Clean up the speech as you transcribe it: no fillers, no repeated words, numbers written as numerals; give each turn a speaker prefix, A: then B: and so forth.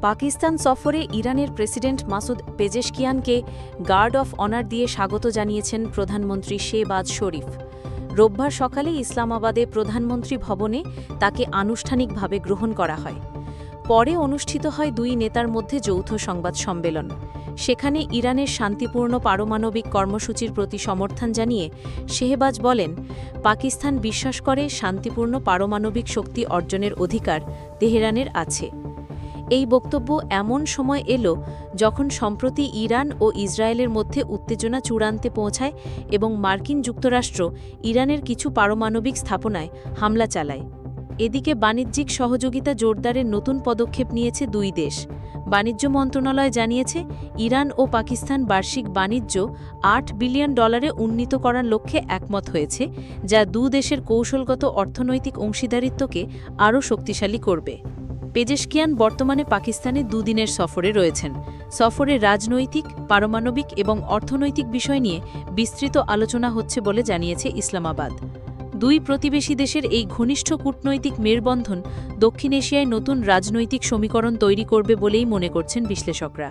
A: পাকিস্তান সফরে ইরানের প্রেসিডেন্ট মাসুদ পেজেশকিয়ানকে গার্ড অফ অনার দিয়ে স্বাগত জানিয়েছেন প্রধানমন্ত্রী শেহবাজ শরীফ। রোববার সকালে ইসলামাবাদে প্রধানমন্ত্রী ভবনে তাকে আনুষ্ঠানিকভাবে গ্রহণ করা হয়। পরে অনুষ্ঠিত হয় দুই নেতার মধ্যে যৌথ সংবাদ সম্মেলন। সেখানে ইরানের শান্তিপূর্ণ পারমাণবিক কর্মসূচির প্রতি সমর্থন জানিয়ে শেহবাজ বলেন, পাকিস্তান বিশ্বাস করে শান্তিপূর্ণ পারমাণবিক শক্তি অর্জনের অধিকার তেহরানের আছে। এই বক্তব্য এমন সময় এলো যখন সম্প্রতি ইরান ও ইসরায়েলের মধ্যে উত্তেজনা চূড়ান্তে পৌঁছায় এবং মার্কিন যুক্তরাষ্ট্র ইরানের কিছু পারমাণবিক স্থাপনায় হামলা চালায়। এদিকে বাণিজ্যিক সহযোগিতা জোরদারের নতুন পদক্ষেপ নিয়েছে দুই দেশ। বাণিজ্য মন্ত্রণালয় জানিয়েছে, ইরান ও পাকিস্তান বার্ষিক বাণিজ্য $8 বিলিয়ন উন্নীত করার লক্ষ্যে একমত হয়েছে, যা দুই দেশের কৌশলগত অর্থনৈতিক অংশীদারিত্বকে আরও শক্তিশালী করবে। পেজেশকিয়ান বর্তমানে পাকিস্তানে দুদিনের সফরে রয়েছেন। সফরে রাজনৈতিক, পারমাণবিক এবং অর্থনৈতিক বিষয় নিয়ে বিস্তৃত আলোচনা হচ্ছে বলে জানিয়েছে ইসলামাবাদ। দুই প্রতিবেশী দেশের এই ঘনিষ্ঠ কূটনৈতিক মেলবন্ধন দক্ষিণ এশিয়ায় নতুন রাজনৈতিক সমীকরণ তৈরি করবে বলেই মনে করছেন বিশ্লেষকরা।